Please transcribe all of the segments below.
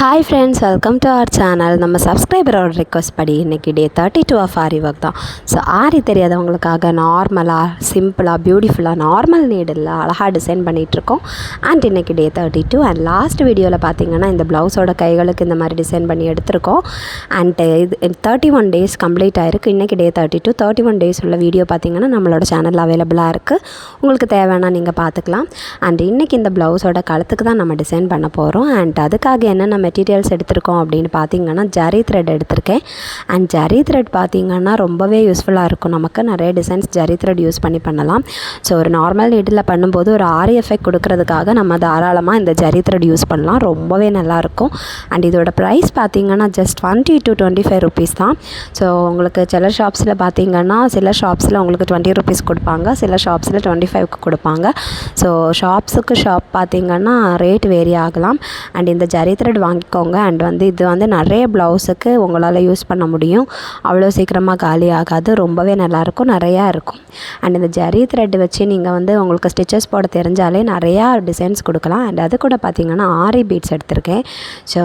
Hi friends, welcome to our channel. நம்ம சப்ஸ்கிரைபரோட request படி இன்றைக்கி டே 32 ஆஃப் ஆரி ஒர்க் தான். ஸோ ஆரி தெரியாதவங்களுக்காக நார்மலாக சிம்பிளாக பியூட்டிஃபுல்லாக நார்மல் நீடில் அழகாக டிசைன் பண்ணிகிட்ருக்கோம். அண்ட் இன்றைக்கி டே 32 அண்ட் லாஸ்ட் வீடியோவில் பார்த்தீங்கன்னா இந்த ப்ளவுஸோட கைகளுக்கு இந்த மாதிரி டிசைன் பண்ணி எடுத்திருக்கோம். அண்ட் இது 31 டேஸ் கம்ப்ளீட் ஆகிருக்கு. இன்றைக்கி டே 32 31 டேஸ் உள்ள வீடியோ பார்த்தீங்கன்னா நம்மளோட சேனலில் அவைலபிளாக இருக்குது. உங்களுக்கு தேவைன்னா நீங்கள் பார்த்துக்கலாம். அண்ட் இன்றைக்கி இந்த ப்ளவுஸோட கழுத்துக்கு தான் நம்ம டிசைன் பண்ண போகிறோம். அண்ட் அதுக்காக என்னென்ன மெட்டீரியல்ஸ் எடுத்திருக்கோம் அப்படின்னு பார்த்தீங்கன்னா ஜரி த்ரெட் எடுத்திருக்கேன். அண்ட் ஜரி த்ரெட் பார்த்தீங்கன்னா ரொம்பவே யூஸ்ஃபுல்லாக இருக்கும். நமக்கு நிறைய டிசைன்ஸ் ஜரி த்ரெட் யூஸ் பண்ணலாம். ஸோ ஒரு நார்மல் நீடில் பண்ணும்போது ஒரு ஆரி எஃபெக்ட் கொடுக்கறதுக்காக நம்ம தாராளமாக இந்த ஜரி த்ரெட் யூஸ் பண்ணலாம். ரொம்பவே நல்லாயிருக்கும். அண்ட் இதோட ப்ரைஸ் பார்த்தீங்கன்னா ஜஸ்ட் 20 to 25 ருபீஸ் தான். ஸோ உங்களுக்கு சில ஷாப்ஸில் பார்த்தீங்கன்னா சில ஷாப்ஸில் உங்களுக்கு 20 ருபீஸ் கொடுப்பாங்க, சில ஷாப்ஸில் 25க்கு கொடுப்பாங்க. ஸோ ஷாப்ஸுக்கு ஷாப் பார்த்தீங்கன்னா ரேட் வேரி ஆகலாம். அண்ட் இந்த ஜரி த்ரெட் வாங்கிக்கோங்க. அண்ட் இது நிறைய ப்ளவுஸுக்கு உங்களால் யூஸ் பண்ண முடியும். அவ்வளோ சீக்கிரமாக காலி ஆகாது. ரொம்பவே நல்லாயிருக்கும், நிறையா இருக்கும். அண்ட் இந்த ஜரி த்ரெட் வச்சு நீங்கள் உங்களுக்கு ஸ்டிச்சஸ் போட தெரிஞ்சாலே நிறையா டிசைன்ஸ் கொடுக்கலாம். அண்ட் அது கூட பார்த்திங்கன்னா ஆரி பீட்ஸ் எடுத்திருக்கேன். ஸோ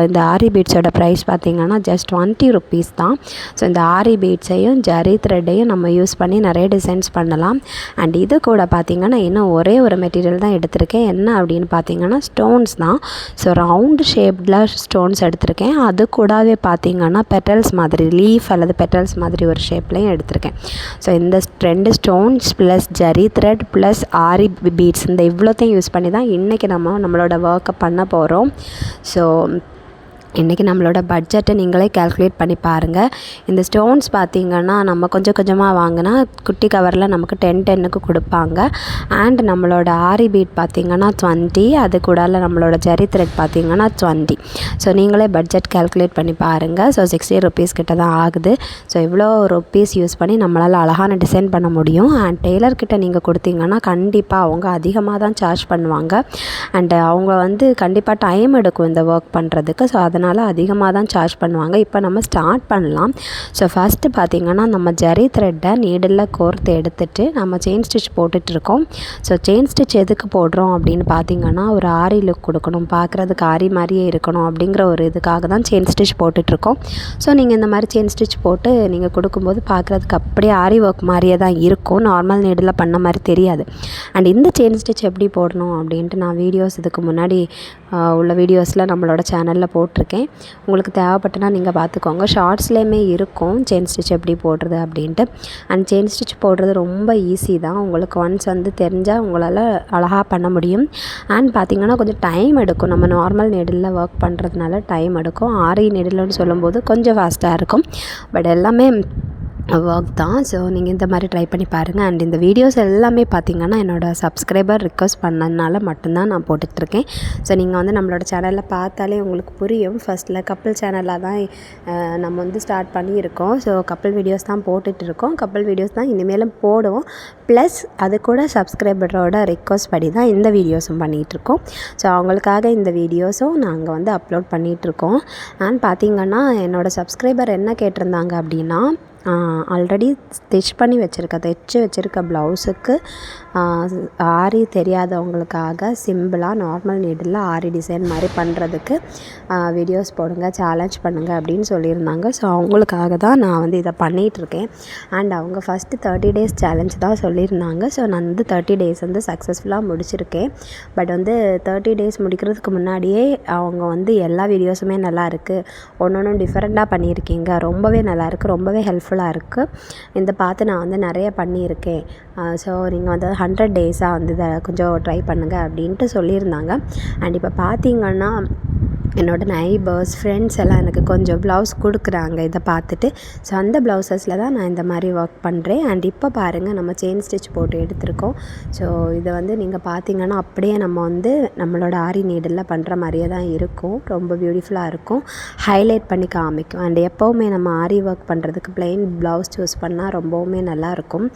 இந்த ஆரி பீட்ஸோட ப்ரைஸ் பார்த்திங்கன்னா ஜஸ்ட் 20 ருபீஸ் தான். ஸோ இந்த ஆரி பீட்ஸையும் ஜரி த்ரெட்டையும் நம்ம யூஸ் பண்ணி நிறைய டிசைன்ஸ் பண்ணலாம். அண்ட் இது கூட பார்த்திங்கன்னா இன்னும் ஒரே ஒரு மெட்டீரியல் தான் எடுத்திருக்கேன். என்ன அப்படின்னு பார்த்திங்கன்னா ஸ்டோன்ஸ் தான். ஸோ ரவுண்டு ஷேப்பில் ஸ்டோன்ஸ் எடுத்திருக்கேன். அது கூடவே பார்த்திங்கன்னா பெட்டல்ஸ் மாதிரி லீஃப் அல்லது பெட்டல்ஸ் மாதிரி ஒரு ஷேப்லையும் எடுத்திருக்கேன். ஸோ இந்த 2 stones plus zari thread plus aari beads இந்த இவ்வளோத்தையும் யூஸ் பண்ணி தான் இன்றைக்கி நம்மளோட ஒர்க்கை பண்ண போகிறோம். ஸோ இன்றைக்கி நம்மளோட பட்ஜெட்டை நீங்களே கால்குலேட் பண்ணி பாருங்கள். இந்த ஸ்டோன்ஸ் பார்த்திங்கன்னா நம்ம கொஞ்சம் கொஞ்சமாக வாங்கினா குட்டி கவரில் நமக்கு 10க்கு கொடுப்பாங்க. அண்ட் நம்மளோட ஆரி பீட் பார்த்திங்கன்னா 20, அது கூட நம்மளோட ஜரி த்ரெட் பார்த்திங்கன்னா 20. ஸோ நீங்களே பட்ஜெட் கால்குலேட் பண்ணி பாருங்கள். ஸோ 60 ருபீஸ் கிட்ட தான் ஆகுது. ஸோ இவ்வளோ ருபீஸ் யூஸ் பண்ணி நம்மளால் அழகான டிசைன் பண்ண முடியும். அண்ட் டெய்லர்கிட்ட நீங்கள் கொடுத்தீங்கன்னா கண்டிப்பாக அவங்க அதிகமாக தான் சார்ஜ் பண்ணுவாங்க. அண்டு அவங்க கண்டிப்பாக டைம் எடுக்கும் இந்த ஒர்க் பண்ணுறதுக்கு. ஸோ அதனால் அதிகமாக தான் சார்ஜ் பண்ணுவாங்க. இப்போ நம்ம ஸ்டார்ட் பண்ணலாம். ஸோ ஃபஸ்ட்டு பார்த்திங்கன்னா நம்ம ஜரி த்ரெட்டை நீடில் கோர்த்து எடுத்துகிட்டு நம்ம செயின் ஸ்டிச் போட்டுட்ருக்கோம். ஸோ செயின் ஸ்டிச் எதுக்கு போடுறோம் அப்படின்னு பார்த்திங்கன்னா ஒரு ஆரி லுக் கொடுக்கணும், பார்க்குறதுக்கு ஆரி மாதிரியே இருக்கணும் அப்படிங்கிற ஒரு இதுக்காக தான் செயின் ஸ்டிச் போட்டுட்ருக்கோம். ஸோ நீங்கள் இந்த மாதிரி செயின் ஸ்டிச் போட்டு நீங்கள் கொடுக்கும்போது பார்க்குறதுக்கு அப்படியே ஆரி ஒர்க் மாதிரியே தான் இருக்கும். நார்மல் நீடில் பண்ண மாதிரி தெரியாது. அண்ட் இந்த செயின் ஸ்டிச் எப்படி போடணும் அப்படின்ட்டு நான் வீடியோஸ் இதுக்கு முன்னாடி உள்ள வீடியோஸில் நம்மளோட சேனலில் போட்டிருக்கேன். உங்களுக்கு தேவைப்பட்டனா நீங்கள் பார்த்துக்கோங்க. ஷார்ட்ஸ்லேயுமே இருக்கும் செயின் ஸ்டிச் எப்படி போடுறது அப்படின்ட்டு. அண்ட் செயின் ஸ்டிச் போடுறது ரொம்ப ஈஸி தான். உங்களுக்கு ஒன்ஸ் தெரிஞ்சால் உங்களால் அழகாக பண்ண முடியும். அண்ட் பார்த்திங்கன்னா கொஞ்சம் டைம் எடுக்கும். நம்ம நார்மல் நீடில் ஒர்க் பண்ணுறதுனால டைம் எடுக்கும். ஆரி நீடில்னு சொல்லும்போது கொஞ்சம் ஃபாஸ்ட்டாக இருக்கும். பட் எல்லாமே ஒர்க் தான். ஸோ நீங்கள் இந்த மாதிரி ட்ரை பண்ணி பாருங்கள். அண்ட் இந்த வீடியோஸ் எல்லாமே பார்த்திங்கன்னா என்னோடய சப்ஸ்கிரைபர் ரிக்வஸ்ட் பண்ணதுனால மட்டும்தான் நான் போட்டுட்ருக்கேன். ஸோ நீங்கள் நம்மளோட சேனலில் பார்த்தாலே உங்களுக்கு புரியும். ஃபஸ்ட்டில் கப்பிள் சேனலாக தான் நம்ம ஸ்டார்ட் பண்ணியிருக்கோம். ஸோ கப்பிள் வீடியோஸ் தான் போட்டுட்ருக்கோம். கப்பிள் வீடியோஸ் தான் இனிமேலும் போடுவோம். ப்ளஸ் அது கூட சப்ஸ்கிரைபரோட ரிக்வஸ்ட் படி தான் இந்த வீடியோஸும் பண்ணிகிட்ருக்கோம். ஸோ அவங்களுக்காக இந்த வீடியோஸும் நாங்கள் அப்லோட் பண்ணிகிட்ருக்கோம். அண்ட் பார்த்திங்கன்னா என்னோடய சப்ஸ்கிரைபர் என்ன கேட்டிருந்தாங்க அப்படின்னா ஆல்ரெடி தைச்சி வச்சுருக்க ப்ளவுஸுக்கு ஆரி தெரியாதவங்களுக்காக சிம்பிளாக நார்மல் நீடில் ஆரி டிசைன் மாதிரி பண்ணுறதுக்கு வீடியோஸ் போடுங்க, சேலஞ்ச் பண்ணுங்கள் அப்படின்னு சொல்லியிருந்தாங்க. ஸோ அவங்களுக்காக தான் நான் இதை பண்ணிகிட்ருக்கேன். அண்ட் அவங்க ஃபஸ்ட்டு 30 டேஸ் சேலஞ்ச் தான் சொல்லியிருந்தாங்க. ஸோ நான் 30 டேஸ் சக்ஸஸ்ஃபுல்லாக முடிச்சிருக்கேன். பட் 30 டேஸ் முடிக்கிறதுக்கு முன்னாடியே அவங்க எல்லா வீடியோஸுமே நல்லா இருக்குது, ஒன்று டிஃப்ரெண்ட்டாக பண்ணியிருக்கீங்க, ரொம்பவே நல்லாயிருக்கு, ரொம்பவே ஹெல்ப்ஃபுல்லாக இருக்குது, இந்த பார்த்து நான் நிறைய பண்ணியிருக்கேன். ஸோ நீங்கள் 100 டேஸாக இதை கொஞ்சம் ட்ரை பண்ணுங்கள் அப்படின்ட்டு சொல்லியிருந்தாங்க. அண்ட் இப்போ பார்த்திங்கன்னா என்னோடய நைபர்ஸ் ஃப்ரெண்ட்ஸ் எல்லாம் எனக்கு கொஞ்சம் ப்ளவுஸ் கொடுக்குறாங்க இதை பார்த்துட்டு. ஸோ அந்த ப்ளவுசஸில் தான் நான் இந்த மாதிரி ஒர்க் பண்ணுறேன். அண்ட் இப்போ பாருங்கள் நம்ம செயின் ஸ்டிச் போட்டு எடுத்திருக்கோம். ஸோ இதை நீங்கள் பார்த்திங்கன்னா அப்படியே நம்ம நம்மளோட ஆரி நீடில் பண்ணுற மாதிரியே தான் இருக்கும். ரொம்ப பியூட்டிஃபுல்லாக இருக்கும், ஹைலைட் பண்ணி காமிக்கும். அண்ட் எப்போவுமே நம்ம ஆரி ஒர்க் பண்ணுறதுக்கு ப்ளெயின் ப்ளவுஸ் சூஸ் பண்ணால் ரொம்பவுமே நல்லாயிருக்கும்.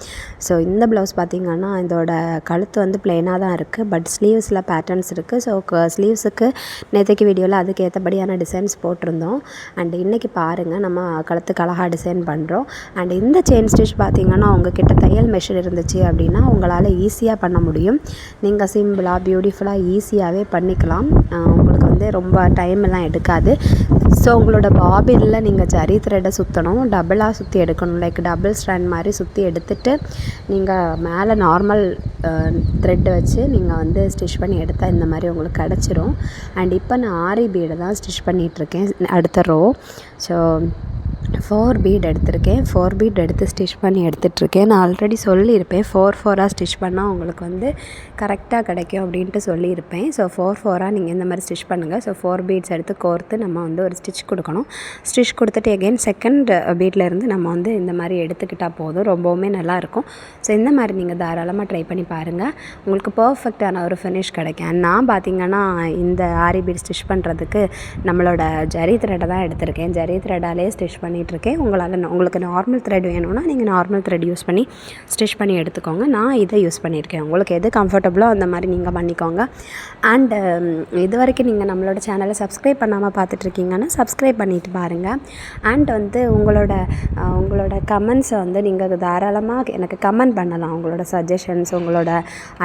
ஸோ இந்த ப்ளவுஸ் பார்த்திங்கன்னா இதோட கழுத்து ப்ளெயினாக தான் இருக்குது. பட் ஸ்லீவ்ஸில் பேட்டர்ன்ஸ் இருக்குது. ஸோ ஸ்லீவ்ஸுக்கு நேற்றுக்கு வீடியோவில் அதுக்கு ஏற்றபடியான டிசைன்ஸ் போட்டிருந்தோம். அண்ட் இன்றைக்கி பாருங்கள் நம்ம கழுத்துக்கு அழகாக டிசைன் பண்ணுறோம். அண்ட் இந்த செயின் ஸ்டிச் பார்த்திங்கன்னா உங்ககிட்ட தையல் மெஷின் இருந்துச்சு அப்படின்னா உங்களால் ஈஸியாக பண்ண முடியும். நீங்கள் சிம்பிளாக பியூட்டிஃபுல்லாக ஈஸியாகவே பண்ணிக்கலாம். உங்களுக்கு வந்து ரொம்ப டைமெல்லாம் எடுக்காது. ஸோ உங்களோட பாபினில் நீங்கள் ஜரி த்ரெட்டை சுற்றணும், டபுளாக சுற்றி எடுக்கணும். லைக் டபுள் ஸ்ட்ராண்ட் மாதிரி சுற்றி எடுத்துகிட்டு நீங்கள் மேலே நார்மல் த்ரெட்டு வச்சு நீங்கள் வந்து ஸ்டிச் பண்ணி எடுத்தால் இந்த மாதிரி உங்களுக்கு கிடச்சிரும். அண்ட் இப்போ நான் ஆரி பீடை தான் ஸ்டிச் பண்ணிகிட்ருக்கேன் அடுத்த ரோ. ஸோ 4 பீட் எடுத்திருக்கேன். 4 பீட் எடுத்து ஸ்டிச் பண்ணி எடுத்துகிட்ருக்கேன். நான் ஆல்ரெடி சொல்லியிருப்பேன் 4 ஸ்டிச் பண்ணால் உங்களுக்கு வந்து கரெக்டாக கிடைக்கும் அப்படின்ட்டு சொல்லியிருப்பேன். ஸோ 4 நீங்கள் இந்த மாதிரி ஸ்டிச் பண்ணுங்கள். ஸோ 4 பீட்ஸ் எடுத்து கோர்த்து நம்ம வந்து ஒரு ஸ்டிச் கொடுக்கணும். ஸ்டிச் கொடுத்துட்டு எகெயின் செகண்ட் பீட்லேருந்து நம்ம வந்து இந்த மாதிரி எடுத்துக்கிட்டால் போதும், ரொம்பவுமே நல்லாயிருக்கும். ஸோ இந்த மாதிரி நீங்கள் தாராளமாக ட்ரை பண்ணி பாருங்கள், உங்களுக்கு பர்ஃபெக்டான ஒரு ஃபினிஷ் கிடைக்கும். நான் பார்த்திங்கன்னா இந்த ஆரி பீட் ஸ்டிச் பண்ணுறதுக்கு நம்மளோட ஜரி த்ரெட்டை தான் எடுத்திருக்கேன். ஜரி த்ரெட்டாலே ஸ்டிச் பண்ணிகிட்ருக்கேன். உங்களுக்கு நார்மல் த்ரெட் வேணும்னா நீங்கள் நார்மல் த்ரெட் யூஸ் பண்ணி ஸ்டிச் பண்ணி எடுத்துக்கோங்க. நான் இதை யூஸ் பண்ணியிருக்கேன். உங்களுக்கு எது கம்ஃபர்டபுளோ அந்த மாதிரி நீங்கள் பண்ணிக்கோங்க. அண்டு இது வரைக்கும் நீங்கள் நம்மளோட சேனலை சப்ஸ்கிரைப் பண்ணாமல் பார்த்துட்ருக்கீங்கன்னா சப்ஸ்கிரைப் பண்ணிவிட்டு பாருங்கள். அண்ட் வந்து உங்களோட கமெண்ட்ஸை வந்து நீங்கள் தாராளமாக எனக்கு கமெண்ட் பண்ணலாம். உங்களோட சஜஷன்ஸ், உங்களோட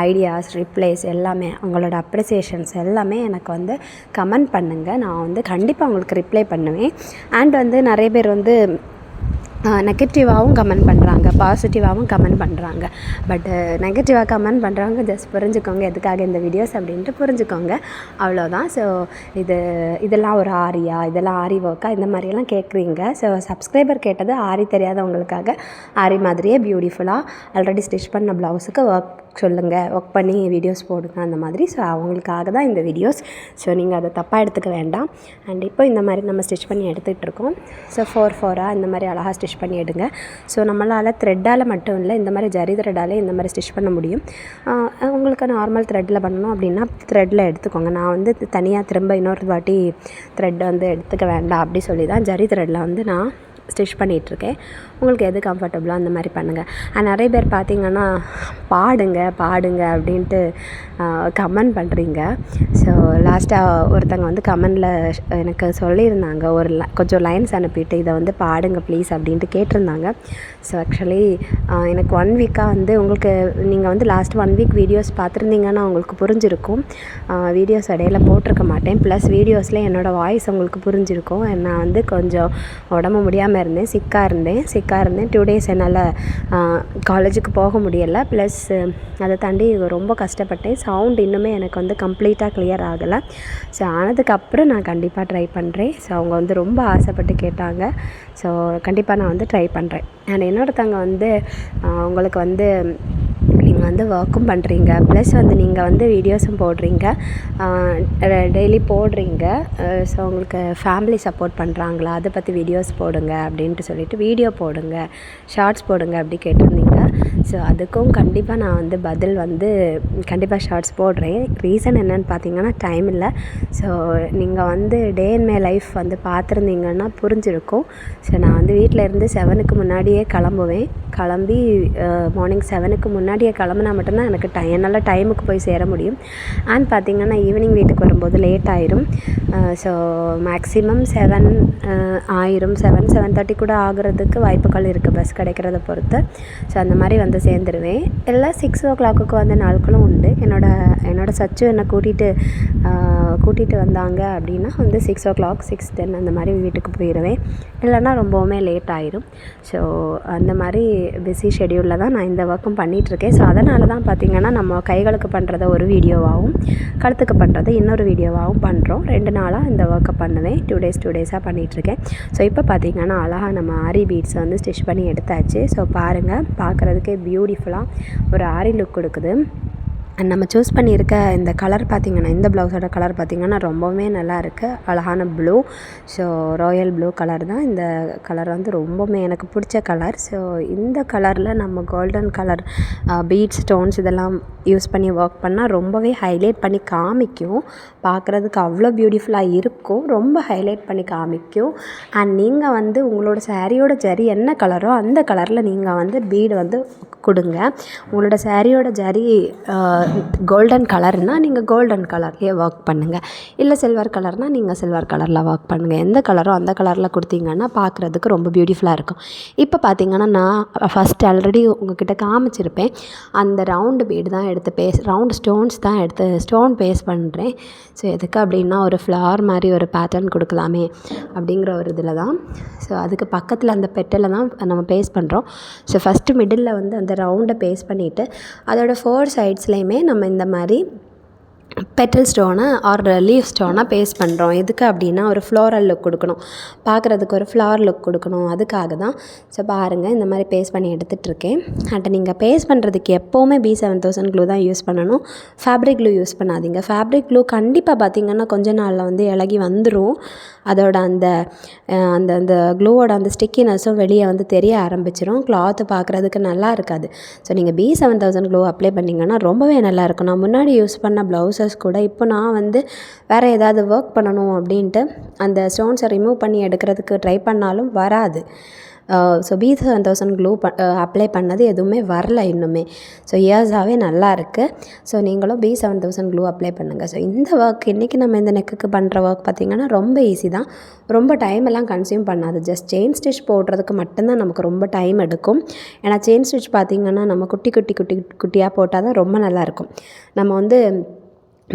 ஐடியாஸ், ரிப்ளைஸ் எல்லாமே, உங்களோட அப்ரிசியேஷன்ஸ் எல்லாமே எனக்கு வந்து கமெண்ட் பண்ணுங்கள். நான் வந்து கண்டிப்பாக உங்களுக்கு ரிப்ளை பண்ணுவேன். அண்ட் வந்து நிறைய பேர் வந்து நெகட்டிவாகவும் கமெண்ட் பண்ணுறாங்க, பாசிட்டிவாகவும் கமெண்ட் பண்ணுறாங்க. பட்டு நெகட்டிவாக கமெண்ட் பண்ணுறாங்க, ஜஸ்ட் புரிஞ்சுக்கோங்க எதுக்காக இந்த வீடியோஸ் அப்படின்ட்டு புரிஞ்சுக்கோங்க, அவ்வளோதான். ஸோ இதெல்லாம் ஒரு ஆரியா, இதெல்லாம் ஆரி ஒர்க்கா, இந்த மாதிரியெல்லாம் கேட்குறீங்க. ஸோ சப்ஸ்கிரைபர் கேட்டது ஆரி தெரியாதவங்களுக்காக ஆரி மாதிரியே பியூட்டிஃபுல்லாக ஆல்ரெடி ஸ்டிச் பண்ண ப்ளவுஸுக்கு ஒர்க் ஒர்க் பண்ணி வீடியோஸ் போடுங்க அந்த மாதிரி. ஸோ அவங்களுக்காக தான் இந்த வீடியோஸ். ஸோ நீங்கள் அதை தப்பாக எடுத்துக்க வேண்டாம். அண்ட் இப்போ இந்த மாதிரி நம்ம ஸ்டிச் பண்ணி எடுத்துகிட்ருக்கோம். ஸோ 4 இந்த மாதிரி அழகாக ஸ்டிச் பண்ணி எடுங்க. ஸோ நம்மளால் த்ரெட்டால் மட்டும் இல்லை, இந்த மாதிரி ஜரி த்ரெட்டாலே இந்த மாதிரி ஸ்டிச் பண்ண முடியும். உங்களுக்கு நார்மல் த்ரெட்டில் பண்ணணும் அப்படின்னா த்ரெட்டில் எடுத்துக்கோங்க. நான் வந்து தனியாக திரும்ப இன்னொரு வாட்டி த்ரெட் வந்து எடுத்துக்க வேண்டாம் அப்படி சொல்லி தான் ஜரி த்ரெட்டில் வந்து நான் ஸ்டிச் பண்ணிகிட்ருக்கேன். உங்களுக்கு எது கம்ஃபர்டபுளோ அந்த மாதிரி பண்ணுங்கள். நிறைய பேர் பார்த்திங்கன்னா பாடுங்க அப்படின்ட்டு கமெண்ட் பண்ணுறீங்க. ஸோ லாஸ்ட்டாக ஒருத்தங்க வந்து கமெண்டில் எனக்கு சொல்லியிருந்தாங்க, கொஞ்சம் லைன்ஸ் அனுப்பிட்டு இதை வந்து பாடுங்க ப்ளீஸ் அப்படின்ட்டு கேட்டிருந்தாங்க. ஸோ ஆக்சுவலி எனக்கு 1 வீக்காக வந்து உங்களுக்கு நீங்கள் வந்து லாஸ்ட் 1 வீக் வீடியோஸ் பார்த்துருந்தீங்கன்னா உங்களுக்கு புரிஞ்சிருக்கும். வீடியோஸ் இடையில போட்டிருக்க மாட்டேன். ப்ளஸ் வீடியோஸில் என்னோடய வாய்ஸ் உங்களுக்கு புரிஞ்சிருக்கும். நான் வந்து கொஞ்சம் உடம்பு முடியாமல் இருந்தேன், சிக்காக இருந்தேன். 2 டேஸ் என்னால் காலேஜுக்கு போக முடியலை. ப்ளஸ் அதை தாண்டி ரொம்ப கஷ்டப்பட்டேன். சவுண்ட் இன்னுமே எனக்கு வந்து கம்ப்ளீட்டாக கிளியர் ஆகலை. ஸோ ஆனதுக்கப்புறம் நான் கண்டிப்பாக ட்ரை பண்ணுறேன். ஸோ அவங்க வந்து ரொம்ப ஆசைப்பட்டு கேட்டாங்க. ஸோ கண்டிப்பாக நான் வந்து ட்ரை பண்ணுறேன். அண்ட் இன்னொருத்தவங்க வந்து உங்களுக்கு வந்து நீங்கள் வந்து ஒர்க்கும் பண்ணுறீங்க, ப்ளஸ் வந்து நீங்கள் வந்து வீடியோஸும் போடுறீங்க, டெய்லி போடுறீங்க. ஸோ உங்களுக்கு ஃபேமிலி சப்போர்ட் பண்ணுறாங்களா, அதை பற்றி வீடியோஸ் போடுங்க அப்படின்ட்டு சொல்லிவிட்டு வீடியோ போடுங்க, ஷார்ட்ஸ் போடுங்க அப்படி கேட்டிருந்தீங்க. ஸோ அதுக்கும் கண்டிப்பாக நான் வந்து பதில் வந்து கண்டிப்பாக ஷார்ட்ஸ் போடுறேன். ரீசன் என்னென்னு பார்த்தீங்கன்னா டைம் இல்லை. ஸோ நீங்கள் வந்து டே இன் மை லைஃப் வந்து பார்த்துருந்தீங்கன்னா புரிஞ்சிருக்கும். ஸோ நான் வந்து வீட்டில் இருந்து 7க்கு முன்னாடியே கிளம்பி மார்னிங் 7க்கு முன்னாடியே கிளம்புனா மட்டும்தான் எனக்கு என்னால் டைமுக்கு போய் சேர முடியும். அண்ட் பார்த்திங்கன்னா ஈவினிங் வீட்டுக்கு வரும்போது லேட் ஆயிரும். ஸோ மேக்ஸிமம் 7 ஆயிரும், 7:30 கூட ஆகிறதுக்கு வாய்ப்புகள் இருக்குது பஸ் கிடைக்கிறத பொறுத்து. ஸோ அந்த மாதிரி வந்து சேர்ந்துருவேன். இல்லை 6 o'clock வந்த நாட்களும் உண்டு. என்னோட சச்சு என்னை கூட்டிகிட்டு வந்தாங்க அப்படின்னா வந்து 6 o'clock 6:10 அந்த மாதிரி வீட்டுக்கு போயிடுவேன். இல்லைன்னா ரொம்பவுமே லேட் ஆயிரும். ஸோ அந்த மாதிரி பிஸி ஷெடியூலில் தான் நான் இந்த ஒர்க்கும் பண்ணிகிட்ருக்கேன். ஸோ அதனால தான் பார்த்திங்கன்னா நம்ம கைகளுக்கு பண்ணுறத ஒரு வீடியோவாகவும் கழுத்துக்கு பண்ணுறத இன்னொரு வீடியோவாகவும் பண்ணுறோம். 2 நாளாக இந்த ஒர்க்கை பண்ணுவேன். 2 டேஸாக பண்ணிகிட்ருக்கேன். ஸோ இப்போ பார்த்திங்கன்னா அழகாக நம்ம ஆரி பீட்ஸை வந்து ஸ்டிச் பண்ணி எடுத்தாச்சு. ஸோ பாருங்கள், பார்க்குறதுக்கே பியூட்டிஃபுல்லாக ஒரு ஆரி லுக் கொடுக்குது. நம்ம சூஸ் பண்ணியிருக்க இந்த கலர் பார்த்திங்கன்னா, இந்த ப்ளவுஸோட கலர் பார்த்திங்கன்னா ரொம்பவுமே நல்லா இருக்குது. அழகான blue. So Royal blue colour தான். இந்த கலர் வந்து ரொம்பவுமே எனக்கு பிடிச்ச கலர். ஸோ இந்த கலரில் நம்ம கோல்டன் கலர் பீட்ஸ், ஸ்டோன்ஸ் இதெல்லாம் யூஸ் பண்ணி ஒர்க் பண்ணால் ரொம்பவே ஹைலைட் பண்ணி காமிக்கும். பார்க்குறதுக்கு அவ்வளோ பியூட்டிஃபுல்லாக இருக்கும், ரொம்ப ஹைலைட் பண்ணி காமிக்கும். அண்ட் நீங்கள் வந்து உங்களோட சாரியோட ஜரி என்ன கலரோ அந்த கலரில் நீங்கள் வந்து பீடு வந்து கொடுங்க. உங்களோட சாரியோட ஜரி கோல்டன் கலர்னால் நீங்கள் கோல்டன் கலர்லேயே ஒர்க் பண்ணுங்கள். இல்லை சில்வர் கலர்னால் நீங்கள் சில்வர் கலரில் ஒர்க் பண்ணுங்கள். எந்த கலரோ அந்த கலரில் கொடுத்தீங்கன்னா பார்க்குறதுக்கு ரொம்ப பியூட்டிஃபுல்லாக இருக்கும். இப்போ பார்த்திங்கன்னா நான் ஃபஸ்ட்டு ஆல்ரெடி உங்கள்கிட்ட காமிச்சிருப்பேன். அந்த ரவுண்டு பீடு தான் எடுத்து ரவுண்டு ஸ்டோன்ஸ் தான் எடுத்து ஸ்டோன் பேஸ்ட் பண்ணுறேன். ஸோ எதுக்கு அப்படின்னா ஒரு ஃப்ளவர் மாதிரி ஒரு பேட்டர்ன் கொடுக்கலாமே அப்படிங்கிற ஒரு இதில் தான். ஸோ அதுக்கு பக்கத்தில் அந்த பெட்டில் தான் நம்ம பேஸ்ட் பண்ணுறோம். ஸோ ஃபஸ்ட்டு மிடில் வந்து அந்த ரவுண்டை பேஸ்ட் பண்ணிவிட்டு அதோட 4 சைட்ஸ்லேயுமே நம்ம இந்த மாதிரி பெட்டல் ஸ்டோனை ஆர் லீஃப் ஸ்டோனை பேஸ்ட் பண்ணுறோம். எதுக்கு அப்படின்னா ஒரு ஃப்ளோரல் லுக் கொடுக்கணும், பார்க்குறதுக்கு ஒரு ஃப்ளவர் லுக் கொடுக்கணும், அதுக்காக தான். ஸோ பாருங்கள் இந்த மாதிரி பேஸ்ட் பண்ணி எடுத்துகிட்ருக்கேன். அண்ட் நீங்கள் பேஸ்ட் பண்ணுறதுக்கு எப்போவுமே B7000 க்ளூ தான் யூஸ் பண்ணணும். ஃபேப்ரிக் க்ளூ யூஸ் பண்ணாதீங்க. ஃபேப்ரிக் க்ளூ கண்டிப்பாக பார்த்திங்கன்னா கொஞ்ச நாளில் வந்து இலகி வந்துடும். அதோட அந்த அந்த அந்த க்ளூவோட அந்த ஸ்டிக்கினஸும் வெளியே வந்து தெரிய ஆரம்பிச்சிடும். கிளாத்து பார்க்குறதுக்கு நல்லா இருக்காது. ஸோ நீங்கள் B7000 க்ளூ அப்ளை பண்ணிங்கன்னா ரொம்பவே நல்லாயிருக்கும். நான் முன்னாடி யூஸ் பண்ண ப்ளவுசஸ் கூட இப்போ நான் வந்து வேறு ஏதாவது ஒர்க் பண்ணணும் அப்படின்ட்டு அந்த ஸ்டோன்ஸை ரிமூவ் பண்ணி எடுக்கிறதுக்கு ட்ரை பண்ணாலும் வராது. ஸோ B7000 க்ளூ அப்ளை பண்ணது எதுவுமே வரல இன்னுமே. ஸோ இயர்ஸாகவே நல்லா இருக்குது. ஸோ நீங்களும் B7000 க்ளூ அப்ளை பண்ணுங்கள். ஸோ இந்த ஒர்க் இன்றைக்கி நம்ம இந்த நெக்குக்கு பண்ணுற ஒர்க் பார்த்திங்கன்னா ரொம்ப ஈஸி தான். ரொம்ப டைம் எல்லாம் கன்சியூம் பண்ணாது. ஜஸ்ட் செயின் ஸ்டிச் போடுறதுக்கு மட்டும்தான் நமக்கு ரொம்ப டைம் எடுக்கும். ஏன்னா செயின் ஸ்டிச் பார்த்திங்கன்னா நம்ம குட்டியாக போட்டால் தான் ரொம்ப நல்லாயிருக்கும். நம்ம வந்து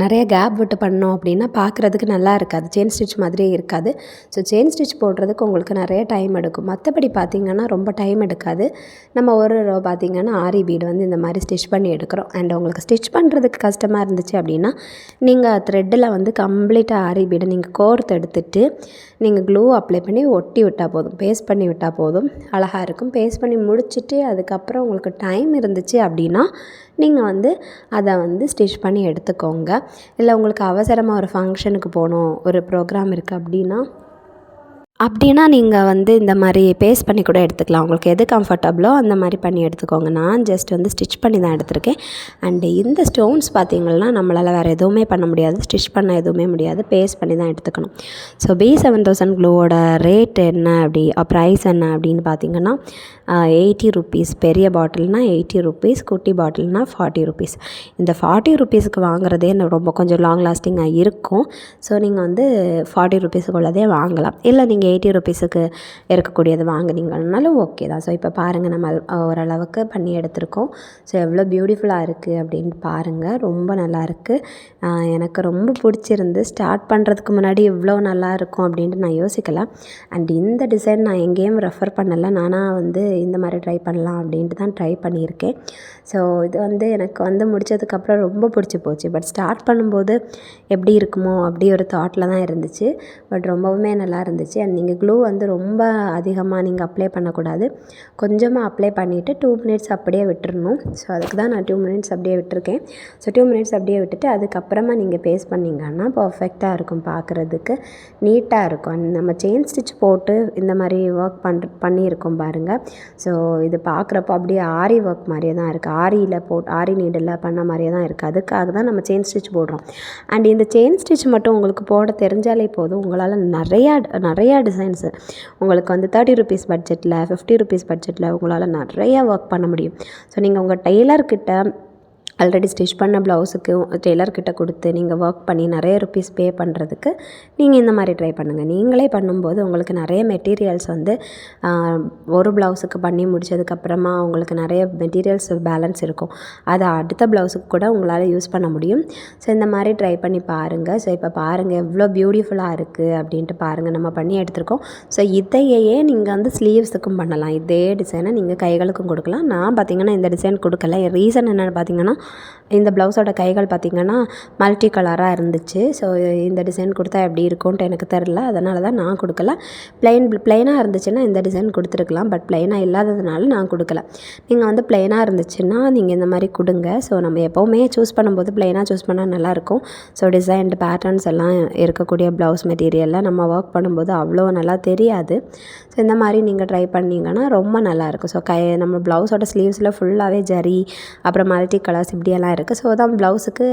நிறைய கேப் விட்டு பண்ணோம் அப்படின்னா பார்க்குறதுக்கு நல்லா இருக்காது, செயின் ஸ்டிச் மாதிரியே இருக்காது. ஸோ செயின் ஸ்டிச் போடுறதுக்கு உங்களுக்கு நிறைய டைம் எடுக்கும். மற்றபடி பார்த்திங்கன்னா ரொம்ப டைம் எடுக்காது. நம்ம ஒரு ரோ பார்த்திங்கன்னா ஆரி பீடு வந்து இந்த மாதிரி ஸ்டிச் பண்ணி எடுக்கிறோம். அண்ட் உங்களுக்கு ஸ்டிச் பண்ணுறதுக்கு கஷ்டமாக இருந்துச்சு அப்படின்னா நீங்கள் த்ரெட்டில் வந்து கம்ப்ளீட்டாக ஆரி பீடை நீங்கள் கோர்த்து எடுத்துகிட்டு நீங்கள் க்ளூ அப்ளை பண்ணி ஒட்டி விட்டால் போதும், பேஸ்ட் பண்ணி விட்டால் போதும், அழகாக இருக்கும். பேஸ்ட் பண்ணி முடிச்சுட்டு அதுக்கப்புறம் உங்களுக்கு டைம் இருந்துச்சு அப்படின்னா நீங்கள் வந்து அதை வந்து ஸ்டிச் பண்ணி எடுத்துக்கோங்க. இல்லை உங்களுக்கு அவசரமாக ஒரு ஃபங்க்ஷனுக்கு போகணும், ஒரு ப்ரோக்ராம் இருக்குது அப்படின்னா நீங்கள் வந்து இந்த மாதிரி பேஸ்ட் பண்ணி கூட எடுத்துக்கலாம். உங்களுக்கு எது கம்ஃபர்டபுளோ அந்த மாதிரி பண்ணி எடுத்துக்கோங்க. நான் ஜஸ்ட் வந்து ஸ்டிச் பண்ணி தான் எடுத்திருக்கேன். அண்டு இந்த ஸ்டோன்ஸ் பார்த்திங்கன்னா நம்மளால் வேறு எதுவுமே பண்ண முடியாது, ஸ்டிச் பண்ண எதுவுமே முடியாது, பேஸ்ட் பண்ணி தான் எடுத்துக்கணும். ஸோ B7000 க்ளூவோட ரேட் என்ன ப்ரைஸ் என்ன அப்படின்னு பார்த்திங்கன்னா 80 rupees. பெரிய பாட்டில்னால் 80 rupees, குட்டி பாட்டில்னால் 40 rupees. இந்த 40 rupeesக்கு வாங்குறதே ரொம்ப கொஞ்சம் லாங் லாஸ்டிங்காக இருக்கும். ஸோ நீங்கள் வந்து 40 rupeesக்கு உள்ளதே வாங்கலாம். இல்லை நீங்கள் 80 rupeesக்கு இருக்கக்கூடியது வாங்குனீங்கன்னாலும் ஓகே தான். ஸோ இப்போ பாருங்கள் நம்ம ஓரளவுக்கு பண்ணி எடுத்திருக்கோம். ஸோ எவ்வளோ பியூட்டிஃபுல்லாக இருக்குது அப்படின்னு பாருங்கள். ரொம்ப நல்லாயிருக்கு. எனக்கு ரொம்ப பிடிச்சிருந்து. ஸ்டார்ட் பண்ணுறதுக்கு முன்னாடி இவ்வளோ நல்லா இருக்கும் அப்படின்ட்டு நான் யோசிக்கல. அண்ட் இந்த டிசைன் நான் எங்கேயும் ரெஃபர் பண்ணலை, நானாக வந்து இந்த மாதிரி ட்ரை பண்ணலாம் அப்படின்ட்டு தான் ட்ரை பண்ணியிருக்கேன். ஸோ இது வந்து எனக்கு வந்து முடித்ததுக்கப்புறம் ரொம்ப பிடிச்சி போச்சு. பட் ஸ்டார்ட் பண்ணும்போது எப்படி இருக்குமோ அப்படி ஒரு தாட்டில் தான் இருந்துச்சு. பட் ரொம்பவுமே நல்லா இருந்துச்சு. அண்ட் நீங்கள் க்ளூ வந்து ரொம்ப அதிகமாக நீங்கள் அப்ளை பண்ணக்கூடாது, கொஞ்சமாக அப்ளை பண்ணிவிட்டு 2 minutes அப்படியே விட்டுறணும். ஸோ அதுக்கு தான் நான் 2 minutes அப்படியே விட்டுருக்கேன். ஸோ 2 minutes அப்படியே விட்டுட்டு அதுக்கப்புறமா நீங்கள் பேஸ்ட் பண்ணிங்கன்னா பர்ஃபெக்டாக இருக்கும், பார்க்குறதுக்கு நீட்டாக இருக்கும். நம்ம செயின் ஸ்டிச் போட்டு இந்த மாதிரி ஒர்க் பண்ணியிருக்கோம் பாருங்கள். ஸோ இது பார்க்குறப்போ அப்படியே ஆரி ஒர்க் மாதிரியே தான் இருக்குது. ஆரி நீடில் பண்ண மாதிரியே தான் இருக்குது. அதுக்காக தான் நம்ம செயின் ஸ்டிச் போடுறோம். அண்ட் இந்த செயின் ஸ்டிச் மட்டும் உங்களுக்கு போட தெரிஞ்சாலே போதும், உங்களால் நிறையா டிசைன்ஸு உங்களுக்கு வந்து 30 rupees பட்ஜெட்டில், 50 rupees பட்ஜெட்டில் உங்களால் நிறையா ஒர்க் பண்ண முடியும். ஸோ நீங்கள் உங்கள் டெய்லர்கிட்ட ஆல்ரெடி ஸ்டிச் பண்ண ப்ளவுஸுக்கு டெய்லர்கிட்ட கொடுத்து நீங்கள் ஒர்க் பண்ணி நிறைய ருப்பீஸ் பே பண்ணுறதுக்கு நீங்கள் இந்த மாதிரி ட்ரை பண்ணுங்கள். நீங்களே பண்ணும்போது உங்களுக்கு நிறைய மெட்டீரியல்ஸ் வந்து ஒரு ப்ளவுஸுக்கு பண்ணி முடித்ததுக்கப்புறமா உங்களுக்கு நிறைய மெட்டீரியல்ஸ் பேலன்ஸ் இருக்கும், அதை அடுத்த ப்ளவுஸுக்கு கூட உங்களால் யூஸ் பண்ண முடியும். ஸோ இந்த மாதிரி ட்ரை பண்ணி பாருங்கள். ஸோ இப்போ பாருங்கள் எவ்வளோ பியூட்டிஃபுல்லாக இருக்குது அப்படின்ட்டு பாருங்கள், நம்ம பண்ணி எடுத்துருக்கோம். ஸோ இதையே நீங்கள் வந்து ஸ்லீவ்ஸுக்கும் பண்ணலாம். இதே டிசைனை நீங்கள் கைகளுக்கும் கொடுக்கலாம். நான் பார்த்திங்கன்னா இந்த டிசைன் கொடுக்கல. ரீசன் என்னென்னு பார்த்திங்கன்னா இந்த ப்ளவுஸோட கைகள் பார்த்திங்கன்னா மல்டி கலராக இருந்துச்சு. ஸோ இந்த டிசைன் கொடுத்தா எப்படி இருக்கும்ன்ட்டு எனக்கு தெரில, அதனால தான் நான் கொடுக்கல. ப்ளைனாக இருந்துச்சுன்னா இந்த டிசைன் கொடுத்துருக்கலாம். பட் ப்ளைனாக இல்லாததுனால நான் கொடுக்கல. நீங்கள் வந்து ப்ளைனாக இருந்துச்சுன்னா நீங்கள் இந்த மாதிரி கொடுங்க. ஸோ நம்ம எப்போவுமே சூஸ் பண்ணும்போது ப்ளைனாக சூஸ் பண்ணால் நல்லாயிருக்கும். ஸோ டிசைன்டு பேட்டர்ன்ஸ் எல்லாம் இருக்கக்கூடிய ப்ளவுஸ் மெட்டீரியலில் நம்ம ஒர்க் பண்ணும்போது அவ்வளோ நல்லா தெரியாது. ஸோ இந்த மாதிரி நீங்கள் ட்ரை பண்ணிங்கன்னா ரொம்ப நல்லாயிருக்கும். ஸோ நம்ம ப்ளவுஸோட ஸ்லீவ்ஸில் ஃபுல்லாகவே ஜரி, அப்புறம் மல்டி கலர்ஸ் இப்படியெல்லாம் இருக்குது. ஸோ தான் ப்ளவுஸுக்கு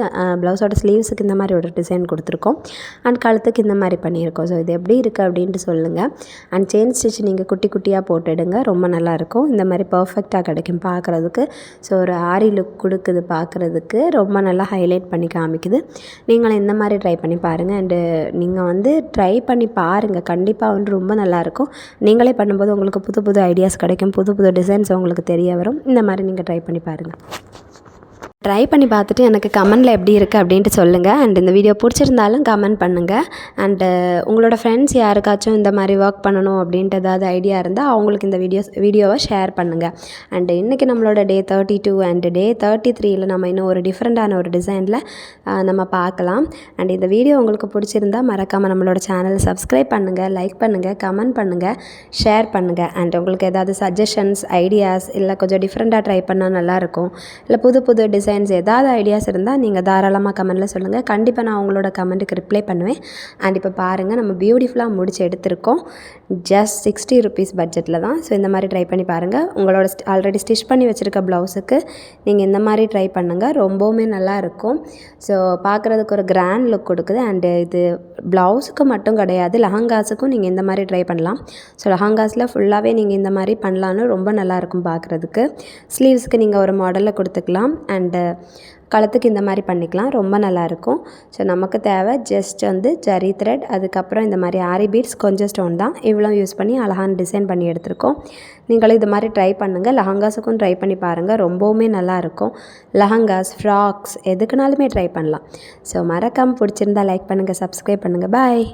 ப்ளவுஸோட ஸ்லீவ்ஸுக்கு இந்த மாதிரி ஒரு டிசைன் கொடுத்துருக்கோம். அண்ட் கழுத்துக்கு இந்த மாதிரி பண்ணியிருக்கோம். ஸோ இது எப்படி இருக்குது அப்படின்ட்டு சொல்லுங்கள். அண்ட் செயின் ஸ்டிச் நீங்கள் குட்டி குட்டியாக போட்டுடுங்க, ரொம்ப நல்லாயிருக்கும். இந்த மாதிரி பர்ஃபெக்டாக கிடைக்கும் பார்க்குறதுக்கு. ஸோ ஒரு ஆரி லுக் கொடுக்குது பார்க்குறதுக்கு, ரொம்ப நல்லா ஹைலைட் பண்ணி காமிக்குது. நீங்களும் இந்த மாதிரி ட்ரை பண்ணி பாருங்கள். அண்டு நீங்கள் வந்து ட்ரை பண்ணி பாருங்கள், கண்டிப்பாக வந்து ரொம்ப நல்லாயிருக்கும். நீங்களே பண்ணும்போது உங்களுக்கு புது புது ஐடியாஸ் கிடைக்கும், புது புது டிசைன்ஸ் உங்களுக்கு தெரிய வரும். இந்த மாதிரி நீங்கள் ட்ரை பண்ணி பாருங்கள். ட்ரை பண்ணி பார்த்துட்டு எனக்கு கமெண்டில் எப்படி இருக்குது அப்படின்ட்டு சொல்லுங்கள். அண்ட் இந்த வீடியோ பிடிச்சிருந்தாலும் கமெண்ட் பண்ணுங்கள். அண்டு உங்களோட ஃப்ரெண்ட்ஸ் யாருக்காச்சும் இந்த மாதிரி ஒர்க் பண்ணணும் அப்படின்ட்டு ஏதாவது ஐடியா இருந்தால் அவங்களுக்கு இந்த வீடியோவை ஷேர் பண்ணுங்கள். அண்டு இன்றைக்கி நம்மளோட டே 32 அண்டு டே 33ல் நம்ம இன்னும் ஒரு டிஃப்ரெண்ட்டான ஒரு டிசைனில் நம்ம பார்க்கலாம். அண்ட் இந்த வீடியோ உங்களுக்கு பிடிச்சிருந்தால் மறக்காமல் நம்மளோட சேனலை சப்ஸ்கிரைப் பண்ணுங்கள், லைக் பண்ணுங்கள், கமெண்ட் பண்ணுங்கள், ஷேர் பண்ணுங்கள். அண்ட் உங்களுக்கு ஏதாவது சஜஷன்ஸ், ஐடியாஸ், இல்லை கொஞ்சம் டிஃப்ரெண்ட்டாக ட்ரை பண்ணால் நல்லாயிருக்கும், இல்லை புது புது டிசைன்ஸ் ஏதாவது ஐடியாஸ் இருந்தால் நீங்கள் தாராளமாக கமெண்ட்டில் சொல்லுங்கள். கண்டிப்பாக நான் உங்களோட கமெண்ட்டுக்கு ரிப்ளை பண்ணுவேன். அண்ட் இப்போ பாருங்கள், நம்ம பியூட்டிஃபுல்லாக முடிச்சு எடுத்திருக்கோம். ஜஸ்ட் 60 ருபீஸ் பட்ஜெட்டில் தான். ஸோ இந்த மாதிரி ட்ரை பண்ணி பாருங்கள். உங்களோட ஆல்ரெடி ஸ்டிச் பண்ணி வச்சுருக்க ப்ளவுஸுக்கு நீங்கள் இந்த மாதிரி ட்ரை பண்ணுங்கள், ரொம்பவுமே நல்லாயிருக்கும். ஸோ பார்க்குறதுக்கு ஒரு கிராண்ட் லுக் கொடுக்குது. அண்டு இது ப்ளவுஸுக்கு மட்டும் கிடையாது, லெஹங்காஸுக்கும் நீங்கள் இந்த மாதிரி ட்ரை பண்ணலாம். ஸோ லெஹங்காஸில் ஃபுல்லாகவே நீங்கள் இந்த மாதிரி பண்ணலான்னு ரொம்ப நல்லாயிருக்கும் பார்க்குறதுக்கு. ஸ்லீவ்ஸுக்கு நீங்கள் ஒரு மாடலில் கொடுத்துக்கலாம். அண்டு கழுத்துக்கு இந்த மாதிரி பண்ணிக்கலாம், ரொம்ப நல்லாயிருக்கும். ஸோ நமக்கு தேவை ஜஸ்ட் வந்து ஜரி த்ரெட், அதுக்கப்புறம் இந்த மாதிரி ஆரி பீட்ஸ், கொஞ்சம் ஸ்டோன் தான். இவ்வளோ யூஸ் பண்ணி அழகான டிசைன் பண்ணி எடுத்திருக்கோம். நீங்களும் இது மாதிரி ட்ரை பண்ணுங்கள். லெஹங்காஸுக்கும் ட்ரை பண்ணி பாருங்கள், ரொம்பவுமே நல்லாயிருக்கும். லெஹங்காஸ், ஃப்ராக்ஸ் எதுக்குனாலுமே ட்ரை பண்ணலாம். ஸோ மறக்காமல் பிடிச்சிருந்தா லைக் பண்ணுங்கள், சப்ஸ்கிரைப் பண்ணுங்கள். பாய்.